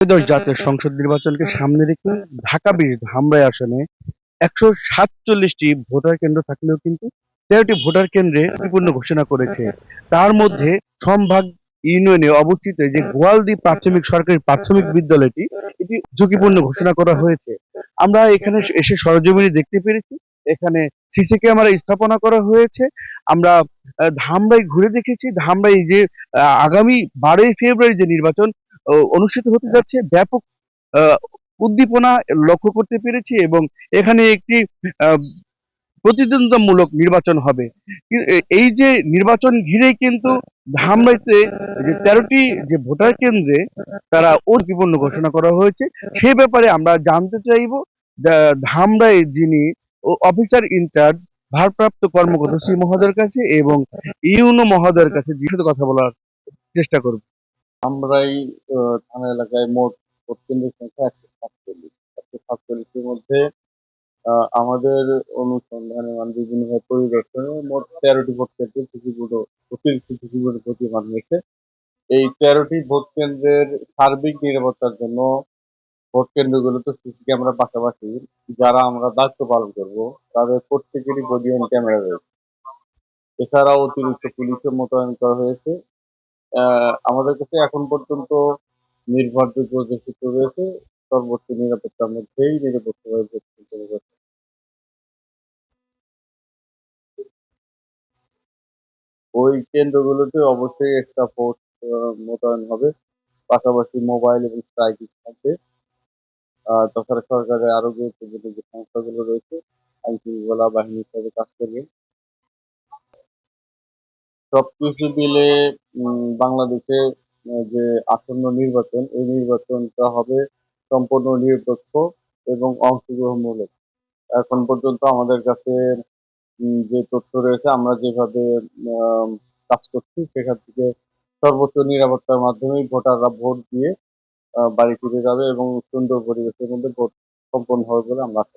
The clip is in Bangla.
ত্রয়োদশ জাতীয় সংসদ নির্বাচনকে সামনে রেখে ঢাকা ধামরাই আসনে ১৪৭টি ভোটার কেন্দ্র থাকলেও কিন্তু ১৩টি ভোটার কেন্দ্রে ত্রুটিপূর্ণ ঘোষণা করেছে। তার মধ্যে সম্ভাগ ইউনিয়নে অবস্থিত যে গোয়ালদি প্রাথমিক সরকারি প্রাথমিক বিদ্যালয়টি এটি ঝুঁকিপূর্ণ ঘোষণা করা হয়েছে। আমরা এখানে এসে সরেজমিনে দেখতে পেরেছি। এখানে সিসি ক্যামেরা স্থাপনা করা হয়েছে। আমরা ধামরাই ঘুরে দেখেছি। ধামরাই যে আগামী ১২ই ফেব্রুয়ারি যে নির্বাচন অনুষ্ঠিত হতে যাচ্ছে, ব্যাপক আ উদ্দীপনা লক্ষ্য করতে পেরেছি এবং এখানে একটি আ প্রতিদ্বন্দ্বিতামূলক নির্বাচন হবে। এই যে নির্বাচন ঘিরেই কিন্তু ধামরাইতে যে ১৩টি যে ভোটার কেন্দ্রে তারা বিপন্ন ঘোষণা করা হয়েছে। সে ব্যাপারে আমরা জানতে চাইবো ধামরাই যিনি অফিসার ইনচার্জ ভারপ্রাপ্ত কর্মকর্তা শ্রী মহোদয়ের কাছে এবং ইউনো মহোদয়ের কাছে সাথে কথা বলার চেষ্টা করব। আমরাই থানা এলাকায় মোট ভোট কেন্দ্রের সংখ্যা ১৪৭। ১৪৭ এর মধ্যে আমাদের অনুসন্ধানে বিভিন্নভাবে পরিদর্শনে মোট ১৩টি ভোট কেন্দ্রে অতিরিক্ত ঝুঁকিপূর্ণ প্রতীয়মান হয়েছে। এই ১৩টি ভোট কেন্দ্রের সার্বিক নিরাপত্তার জন্য ভোট কেন্দ্রগুলোতে সিসি ক্যামেরার পাশাপাশি যারা আমরা দায়িত্ব পালন করব তাদের প্রত্যেকেরই বডি অন ক্যামেরা রয়েছে। এছাড়াও অতিরিক্ত পুলিশও মোতায়েন করা হয়েছে। আমাদের কাছে এখন পর্যন্ত নির্ভরযোগ্য যে সূত্র রয়েছে সর্বোচ্চ নিরাপত্তার মধ্যেই নিরপেক্ষভাবে ভোট সম্পন্ন করছে। ওই কেন্দ্রগুলোতে অবশ্যই এক্সট্রা ফোর্স মোতায়েন হবে। পাশাপাশি মোবাইল এবং স্ট্রাইকিং থাকবে। তাছাড়া সরকারের আরো গুরুত্বপূর্ণ যে সংস্থাগুলো রয়েছে আইনশৃঙ্খলা বাহিনী হিসাবে কাজ করবে। সবকিছু মিলে বাংলাদেশে যে আসন্ন নির্বাচন, এই নির্বাচনটা হবে সম্পূর্ণ নিরপেক্ষ এবং অংশগ্রহণমূলক। এখন পর্যন্ত আমাদের কাছে যে তথ্য রয়েছে আমরা যেভাবে আম কাজ করছি সেখান থেকে সর্বোচ্চ নিরাপত্তার মাধ্যমেই ভোটাররা ভোট দিয়ে বাড়ি ফিরে যাবে এবং সুন্দর পরিবেশের মধ্যে ভোট সম্পন্ন হবে বলে আমরা আশা